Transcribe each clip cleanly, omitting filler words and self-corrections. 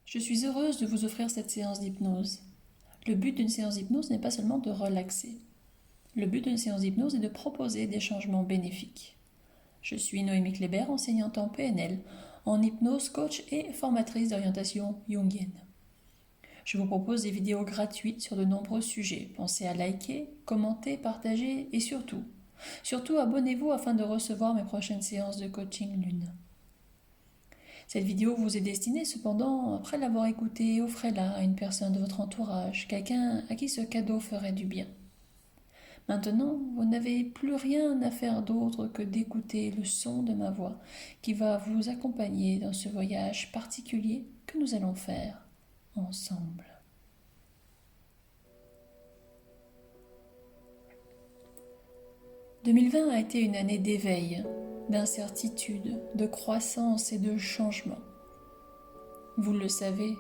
Je suis heureuse de vous offrir cette séance d'hypnose. Le but d'une séance d'hypnose n'est pas seulement de relaxer. Le but d'une séance d'hypnose est de proposer des changements bénéfiques. Je suis Noémie Kléber, enseignante en PNL, en hypnose, coach et formatrice d'orientation jungienne. Je vous propose des vidéos gratuites sur de nombreux sujets. Pensez à liker, commenter, partager et surtout abonnez-vous afin de recevoir mes prochaines séances de coaching lune. Cette vidéo vous est destinée cependant, après l'avoir écoutée, offrez-la à une personne de votre entourage, quelqu'un à qui ce cadeau ferait du bien. Maintenant, vous n'avez plus rien à faire d'autre que d'écouter le son de ma voix qui va vous accompagner dans ce voyage particulier que nous allons faire ensemble. « 2020 a été une année d'éveil, d'incertitude, de croissance et de changement. Vous le savez,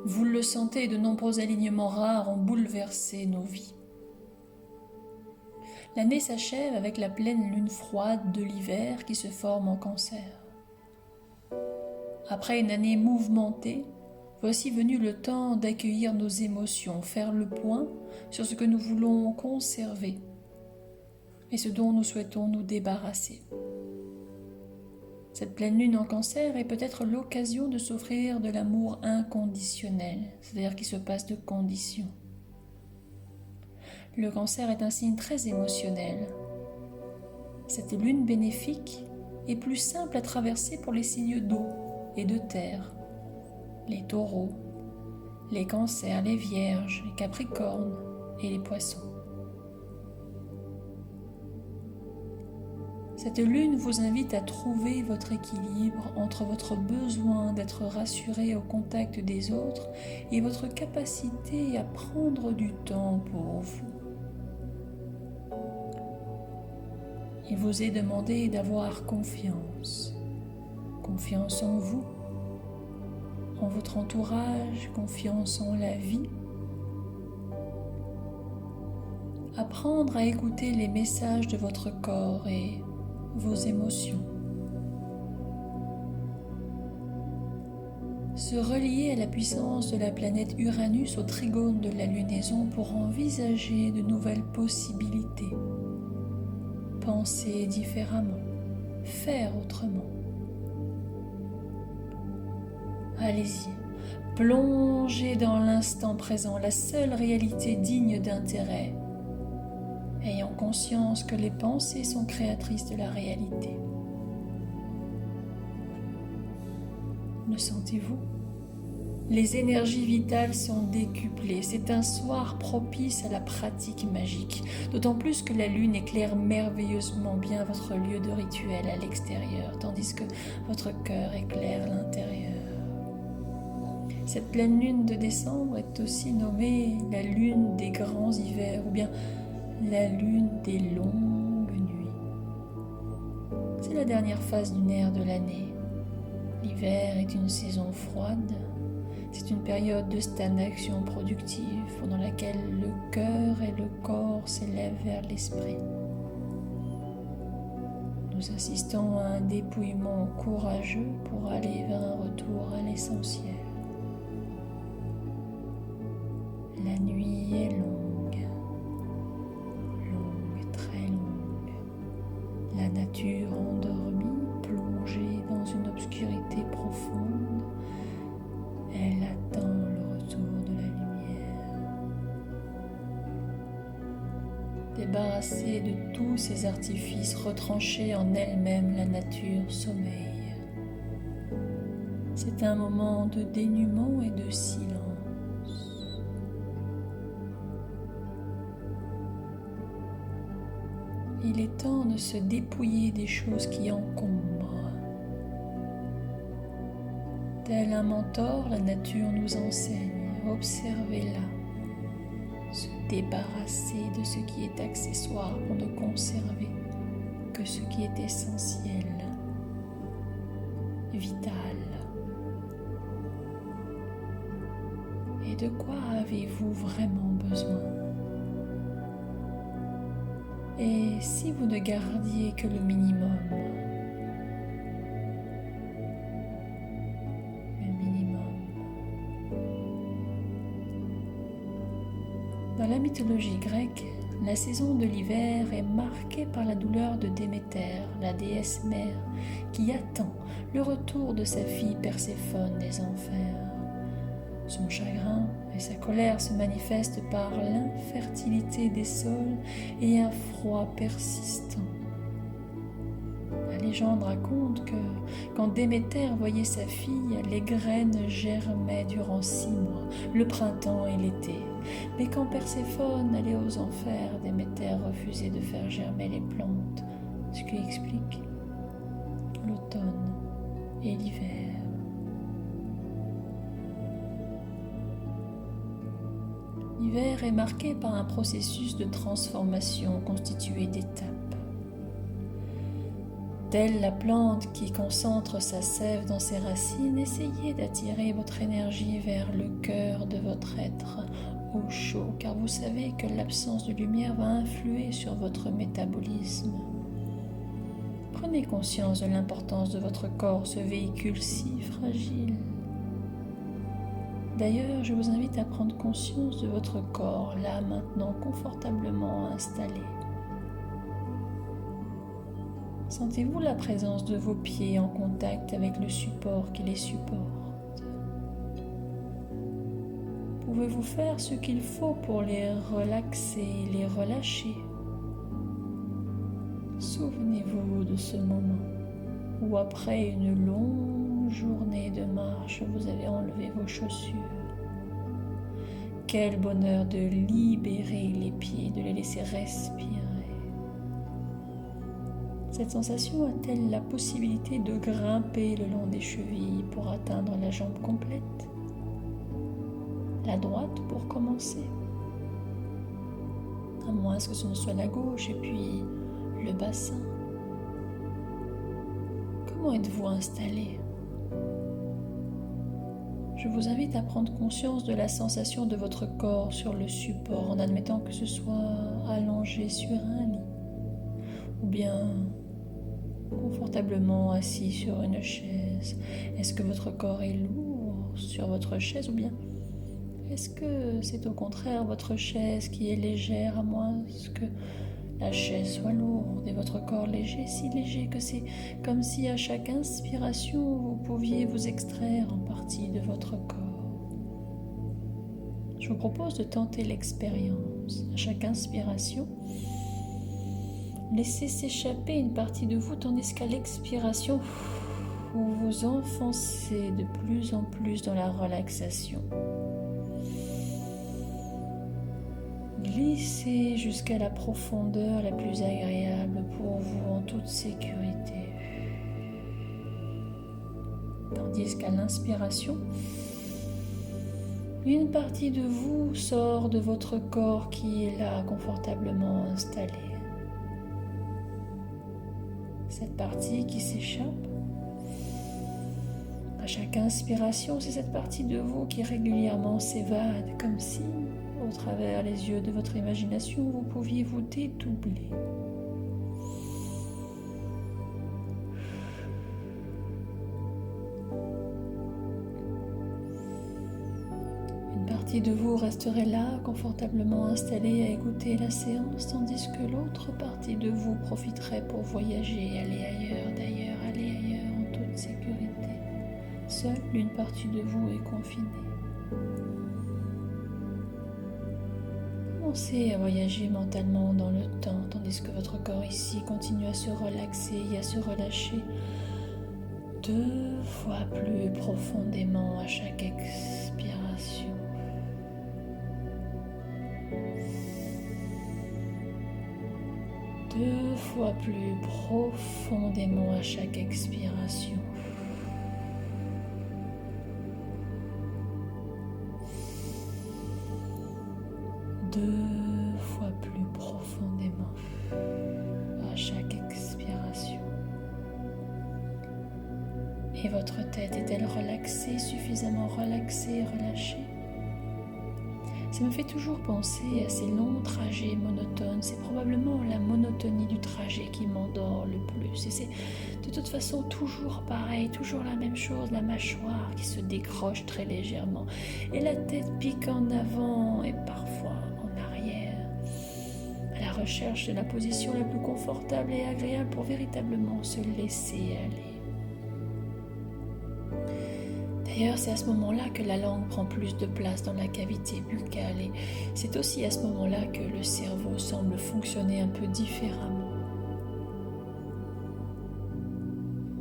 vous le sentez, de nombreux alignements rares ont bouleversé nos vies. L'année s'achève avec la pleine lune froide de l'hiver qui se forme en Cancer. Après une année mouvementée, voici venu le temps d'accueillir nos émotions, faire le point sur ce que nous voulons conserver et ce dont nous souhaitons nous débarrasser. Cette pleine lune en Cancer est peut-être l'occasion de s'offrir de l'amour inconditionnel, c'est-à-dire qui se passe de conditions. Le Cancer est un signe très émotionnel. Cette lune bénéfique est plus simple à traverser pour les signes d'eau et de terre, les taureaux, les cancers, les vierges, les capricornes et les poissons. Cette lune vous invite à trouver votre équilibre entre votre besoin d'être rassuré au contact des autres et votre capacité à prendre du temps pour vous. Il vous est demandé d'avoir confiance. Confiance en vous, en votre entourage, confiance en la vie. Apprendre à écouter les messages de votre corps et vos émotions. Se relier à la puissance de la planète Uranus au trigone de la lunaison pour envisager de nouvelles possibilités. Penser différemment, faire autrement. Allez-y, plongez dans l'instant présent, la seule réalité digne d'intérêt, ayant conscience que les pensées sont créatrices de la réalité. Le sentez-vous ? Les énergies vitales sont décuplées. C'est un soir propice à la pratique magique, d'autant plus que la lune éclaire merveilleusement bien votre lieu de rituel à l'extérieur, tandis que votre cœur éclaire l'intérieur. Cette pleine lune de décembre est aussi nommée la lune des grands hivers, ou bien la lune des longues nuits. C'est la dernière phase lunaire de l'année. L'hiver est une saison froide. C'est une période de stagnation productive pendant laquelle le cœur et le corps s'élèvent vers l'esprit. Nous assistons à un dépouillement courageux pour aller vers un retour à l'essentiel. La nuit est longue, très longue. La nature endormie, plongée dans une obscurité profonde, elle attend le retour de la lumière. Débarrassée de tous ces artifices, retranchée en elle-même, la nature sommeille. C'est un moment de dénuement et de silence. Il est temps de se dépouiller des choses qui encombrent. Tel un mentor, la nature nous enseigne, observez-la, se débarrasser de ce qui est accessoire pour ne conserver que ce qui est essentiel, vital. Et de quoi avez-vous vraiment besoin ? Et si vous ne gardiez que le minimum ? Le minimum. Dans la mythologie grecque, la saison de l'hiver est marquée par la douleur de Déméter, la déesse mère, qui attend le retour de sa fille Perséphone des enfers. Son chagrin et sa colère se manifestent par l'infertilité des sols et un froid persistant. La légende raconte que, quand Déméter voyait sa fille, les graines germaient durant 6 mois, le printemps et l'été. Mais quand Perséphone allait aux enfers, Déméter refusait de faire germer les plantes, ce qui explique l'automne et l'hiver. L'hiver est marqué par un processus de transformation constitué d'étapes. Telle la plante qui concentre sa sève dans ses racines, essayez d'attirer votre énergie vers le cœur de votre être au chaud, car vous savez que l'absence de lumière va influer sur votre métabolisme. Prenez conscience de l'importance de votre corps, ce véhicule si fragile. D'ailleurs, je vous invite à prendre conscience de votre corps, là maintenant confortablement installé. Sentez-vous la présence de vos pieds en contact avec le support qui les supporte? Pouvez-vous faire ce qu'il faut pour les relaxer, les relâcher? Souvenez-vous de ce moment où, après une longue journée de marche, vous avez enlevé vos chaussures. Quel bonheur de libérer les pieds, de les laisser respirer. Cette sensation a-t-elle la possibilité de grimper le long des chevilles pour atteindre la jambe complète? La droite pour commencer, à moins que ce ne soit la gauche, et puis le bassin. Comment êtes-vous installé? Je vous invite à prendre conscience de la sensation de votre corps sur le support, en admettant que ce soit allongé sur un lit, ou bien confortablement assis sur une chaise. Est-ce que votre corps est lourd sur votre chaise, ou bien est-ce que c'est au contraire votre chaise qui est légère, à moins que la chaise soit lourde et votre corps léger, si léger que c'est comme si à chaque inspiration vous pouviez vous extraire en partie de votre corps. Je vous propose de tenter l'expérience. À chaque inspiration, laissez s'échapper une partie de vous, tandis qu'à l'expiration, vous vous enfoncez de plus en plus dans la relaxation. Glissez jusqu'à la profondeur la plus agréable pour vous en toute sécurité. Tandis qu'à l'inspiration, une partie de vous sort de votre corps qui est là confortablement installé. Cette partie qui s'échappe, à chaque inspiration, c'est cette partie de vous qui régulièrement s'évade, comme si, au travers les yeux de votre imagination, vous pouviez vous dédoubler. Une partie de vous resterait là, confortablement installée à écouter la séance, tandis que l'autre partie de vous profiterait pour voyager, aller ailleurs, d'ailleurs, aller ailleurs en toute sécurité. Seule une partie de vous est confinée. Commencez à voyager mentalement dans le temps, tandis que votre corps ici continue à se relaxer et à se relâcher 2 fois plus profondément à chaque expiration. Deux fois plus profondément à chaque expiration. Deux fois plus profondément à chaque expiration. Et votre tête est-elle relaxée, suffisamment relaxée, relâchée? Ça me fait toujours penser à ces longs trajets monotones. C'est probablement la monotonie du trajet qui m'endort le plus. Et c'est de toute façon toujours pareil, toujours la même chose, la mâchoire qui se décroche très légèrement. Et la tête pique en avant et parfois en arrière. recherche de la position la plus confortable et agréable pour véritablement se laisser aller. D'ailleurs, c'est à ce moment-là que la langue prend plus de place dans la cavité buccale et c'est aussi à ce moment-là que le cerveau semble fonctionner un peu différemment.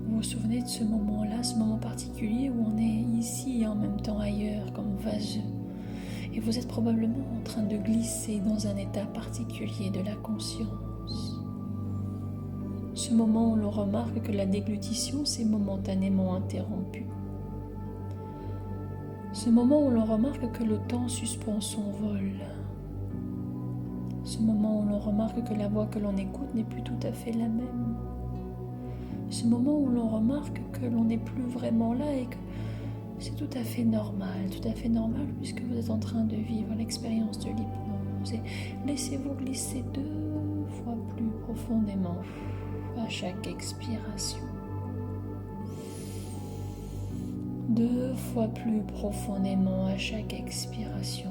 Vous vous souvenez de ce moment-là, ce moment particulier où on est ici et en même temps ailleurs, comme vaseux, et vous êtes probablement en train de glisser dans un état particulier de la conscience. Ce moment où l'on remarque que la déglutition s'est momentanément interrompue. Ce moment où l'on remarque que le temps suspend son vol. Ce moment où l'on remarque que la voix que l'on écoute n'est plus tout à fait la même. Ce moment où l'on remarque que l'on n'est plus vraiment là et que c'est tout à fait normal puisque vous êtes en train de vivre l'expérience de l'hypnose. Et laissez-vous glisser 2 fois plus profondément à chaque expiration. 2 fois plus profondément à chaque expiration,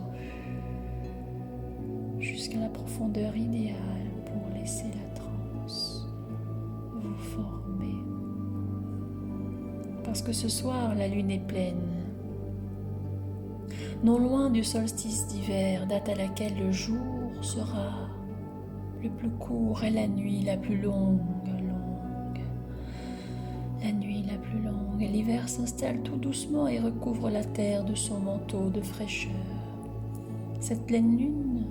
jusqu'à la profondeur idéale pour laisser la transe vous former. Parce que ce soir, la lune est pleine. Non loin du solstice d'hiver, date à laquelle le jour sera le plus court et la nuit la plus longue. La nuit la plus longue, et l'hiver s'installe tout doucement et recouvre la terre de son manteau de fraîcheur. Cette pleine lune,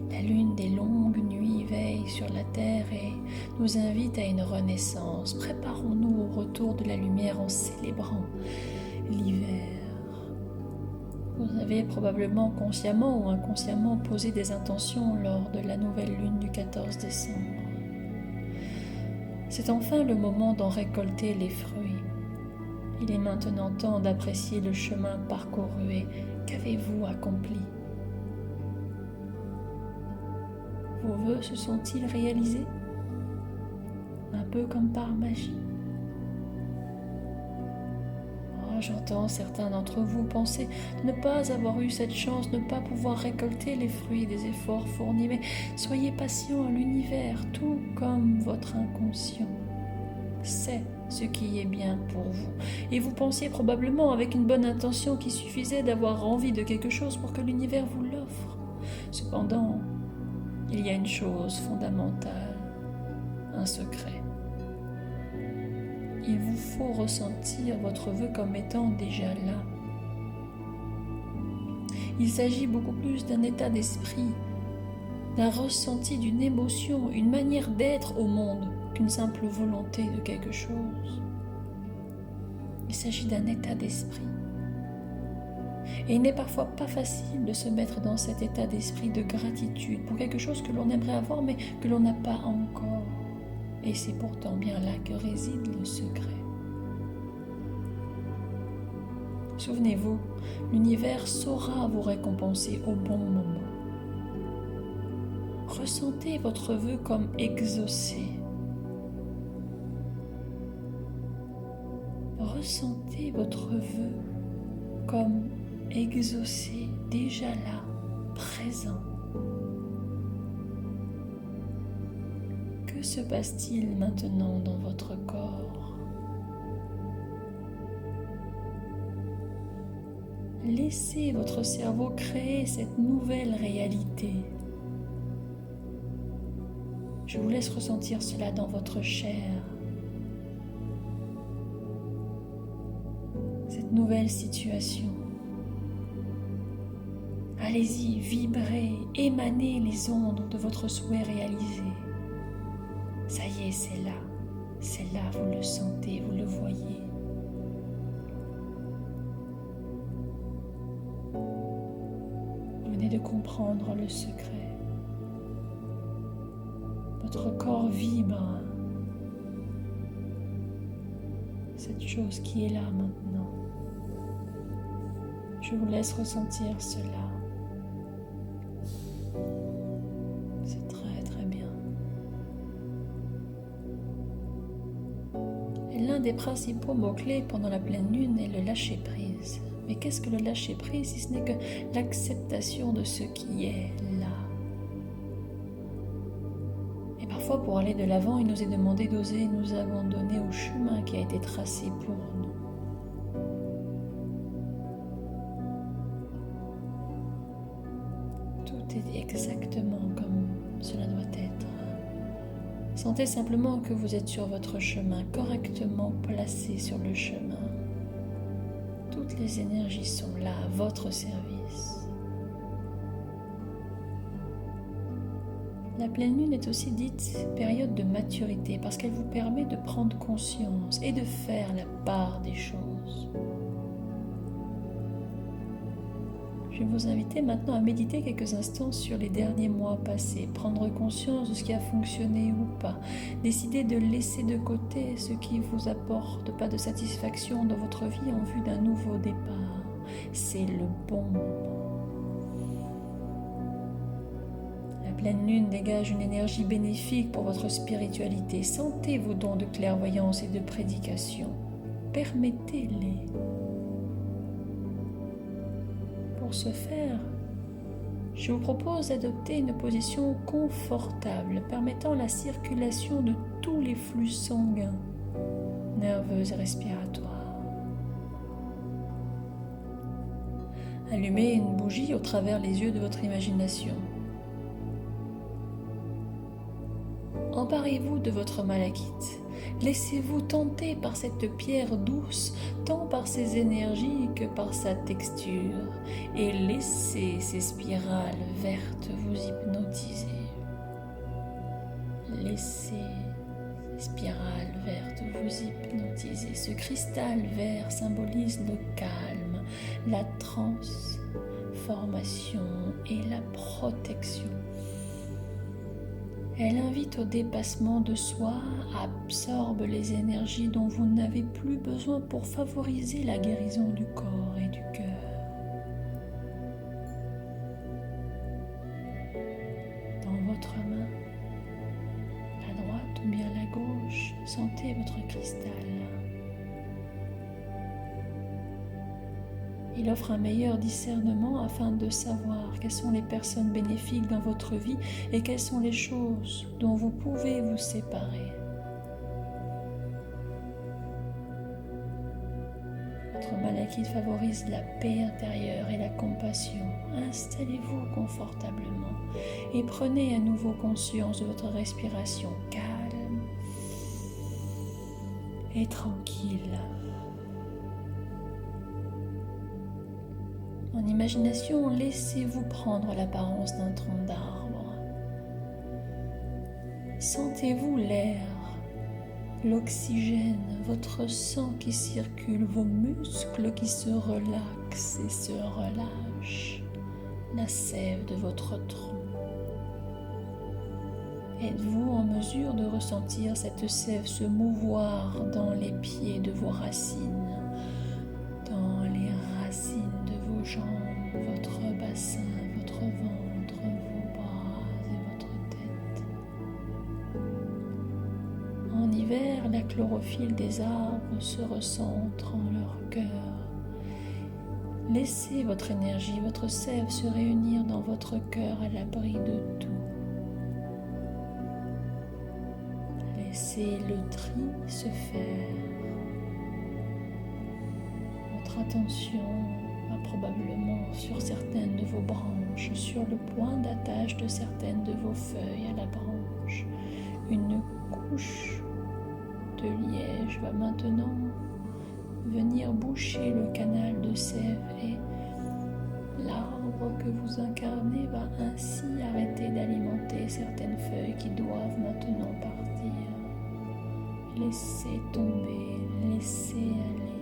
la lune des longues nuits, veille sur la terre et nous invite à une renaissance. Préparons-nous au retour de la lumière en célébrant l'hiver. Vous avez probablement consciemment ou inconsciemment posé des intentions lors de la nouvelle lune du 14 décembre. C'est enfin le moment d'en récolter les fruits. Il est maintenant temps d'apprécier le chemin parcouru et qu'avez-vous accompli? Vos vœux se sont-ils réalisés? Un peu comme par magie. J'entends certains d'entre vous penser ne pas avoir eu cette chance, ne pas pouvoir récolter les fruits des efforts fournis, mais soyez patient, l'univers, tout comme votre inconscient, sait ce qui est bien pour vous. Et vous pensiez probablement avec une bonne intention qu'il suffisait d'avoir envie de quelque chose pour que l'univers vous l'offre. Cependant, il y a une chose fondamentale, un secret. Il vous faut ressentir votre vœu comme étant déjà là. Il s'agit beaucoup plus d'un état d'esprit, d'un ressenti, d'une émotion, une manière d'être au monde qu'une simple volonté de quelque chose. Il s'agit d'un état d'esprit. Et il n'est parfois pas facile de se mettre dans cet état d'esprit de gratitude pour quelque chose que l'on aimerait avoir mais que l'on n'a pas encore. Et c'est pourtant bien là que réside le secret. Souvenez-vous, l'univers saura vous récompenser au bon moment. Ressentez votre vœu comme exaucé. Ressentez votre vœu comme exaucé, déjà là, présent. Que se passe-t-il maintenant dans votre corps? Laissez votre cerveau créer cette nouvelle réalité. Je vous laisse ressentir cela dans votre chair. Cette nouvelle situation. Allez-y, vibrez, émanez les ondes de votre souhait réalisé. Ça y est, c'est là, vous le sentez, vous le voyez. Vous venez de comprendre le secret. Votre corps vibre. Cette chose qui est là maintenant. Je vous laisse ressentir cela. C'est très très bien. Et l'un des principaux mots-clés pendant la pleine lune est le lâcher-prise. Mais qu'est-ce que le lâcher-prise si ce n'est que l'acceptation de ce qui est là? Parfois, pour aller de l'avant, il nous est demandé d'oser nous abandonner au chemin qui a été tracé pour nous. Tout est exactement comme cela doit être. Sentez simplement que vous êtes sur votre chemin, correctement placé sur le chemin. Toutes les énergies sont là à votre service. La pleine lune est aussi dite période de maturité parce qu'elle vous permet de prendre conscience et de faire la part des choses. Je vais vous inviter maintenant à méditer quelques instants sur les derniers mois passés, prendre conscience de ce qui a fonctionné ou pas, décider de laisser de côté ce qui ne vous apporte pas de satisfaction dans votre vie en vue d'un nouveau départ. C'est le bon moment. La pleine lune dégage une énergie bénéfique pour votre spiritualité. Sentez vos dons de clairvoyance et de prédication. Permettez-les. Pour ce faire, je vous propose d'adopter une position confortable permettant la circulation de tous les flux sanguins, nerveux et respiratoires. Allumez une bougie au travers les yeux de votre imagination. Emparez-vous de votre malachite. Laissez-vous tenter par cette pierre douce, tant par ses énergies que par sa texture, et laissez ces spirales vertes vous hypnotiser. Laissez ces spirales vertes vous hypnotiser. Ce cristal vert symbolise le calme, la transformation et la protection. Elle invite au dépassement de soi, absorbe les énergies dont vous n'avez plus besoin pour favoriser la guérison du corps et du cœur. Dans votre main, la droite ou bien la gauche, sentez votre cristal. Il offre un meilleur discernement afin de savoir quelles sont les personnes bénéfiques dans votre vie et quelles sont les choses dont vous pouvez vous séparer. Votre malachite favorise la paix intérieure et la compassion. Installez-vous confortablement et prenez à nouveau conscience de votre respiration calme et tranquille. En imagination, laissez-vous prendre l'apparence d'un tronc d'arbre. Sentez-vous l'air, l'oxygène, votre sang qui circule, vos muscles qui se relaxent et se relâchent, la sève de votre tronc. Êtes-vous en mesure de ressentir cette sève se mouvoir dans les pieds de vos racines, dans les racines de vos jambes, votre bassin, votre ventre, vos bras et votre tête. En hiver, la chlorophylle des arbres se recentre en leur cœur. Laissez votre énergie, votre sève se réunir dans votre cœur à l'abri de tout. Laissez le tri se faire. Votre attention va probablement sur certaines de vos branches, sur le point d'attache de certaines de vos feuilles à la branche. Une couche de liège va maintenant venir boucher le canal de sève et l'arbre que vous incarnez va ainsi arrêter d'alimenter certaines feuilles qui doivent maintenant partir. Laissez tomber, laissez aller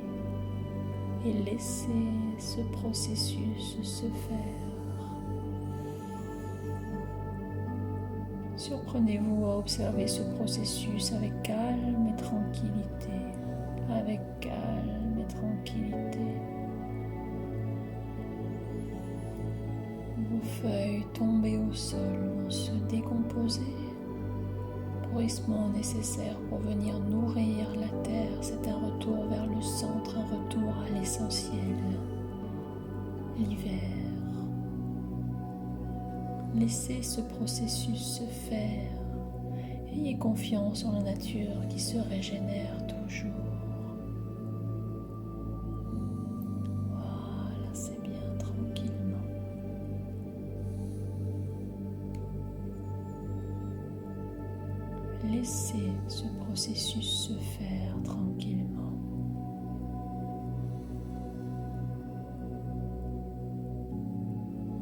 et laissez ce processus se faire. Surprenez-vous à observer ce processus avec calme et tranquillité, avec calme et tranquillité. Vos feuilles tombées au sol vont se décomposer. Bruissement nécessaire pour venir nourrir la terre, c'est un retour vers le centre, un retour à l'essentiel. L'hiver. Laissez ce processus se faire Ayez confiance en la nature qui se régénère toujours. Voilà, c'est bien, tranquillement. Laissez ce processus se faire tranquillement.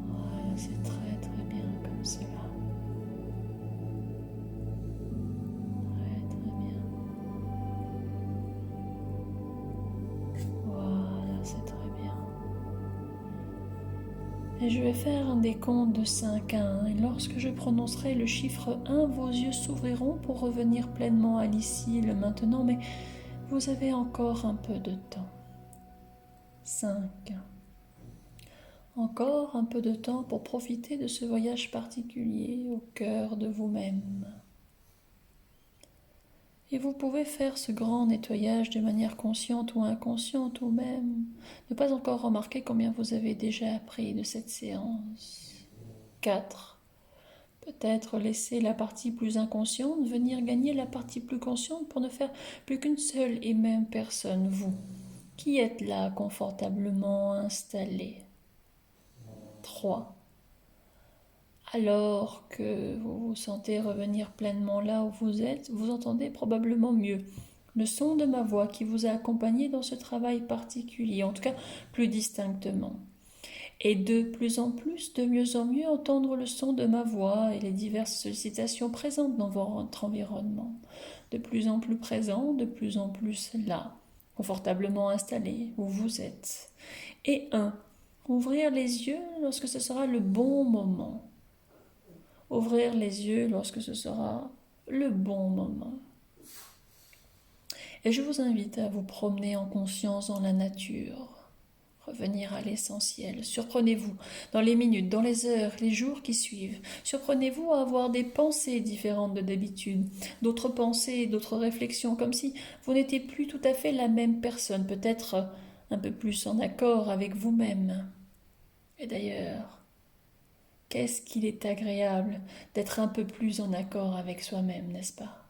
Voilà, c'est très très bien comme cela. Très très bien. Voilà, c'est très bien. Et je vais faire un décompte de 5 à 1. Et lorsque je prononcerai le chiffre 1, vos yeux s'ouvriront pour revenir pleinement à l'ici, le maintenant. Mais vous avez encore un peu de temps. 5. Encore un peu de temps pour profiter de ce voyage particulier au cœur de vous-même. Et vous pouvez faire ce grand nettoyage de manière consciente ou inconsciente, ou même ne pas encore remarquer combien vous avez déjà appris de cette séance. 4. Peut-être laisser la partie plus inconsciente venir gagner la partie plus consciente pour ne faire plus qu'une seule et même personne, vous, qui êtes là confortablement installé. 3. Alors que vous vous sentez revenir pleinement là où vous êtes, vous entendez probablement mieux le son de ma voix qui vous a accompagné dans ce travail particulier, en tout cas plus distinctement. Et de plus en plus, de mieux en mieux, entendre le son de ma voix et les diverses sollicitations présentes dans votre environnement. De plus en plus présent, de plus en plus là, confortablement installé où vous êtes. Et ouvrir les yeux lorsque ce sera le bon moment. Ouvrir les yeux lorsque ce sera le bon moment. Et je vous invite à vous promener en conscience dans la nature. Revenir à l'essentiel. Surprenez-vous dans les minutes, dans les heures, les jours qui suivent. Surprenez-vous à avoir des pensées différentes de d'habitude, d'autres pensées, d'autres réflexions, comme si vous n'étiez plus tout à fait la même personne, peut-être un peu plus en accord avec vous-même. Et d'ailleurs, qu'est-ce qu'il est agréable d'être un peu plus en accord avec soi-même, n'est-ce pas ?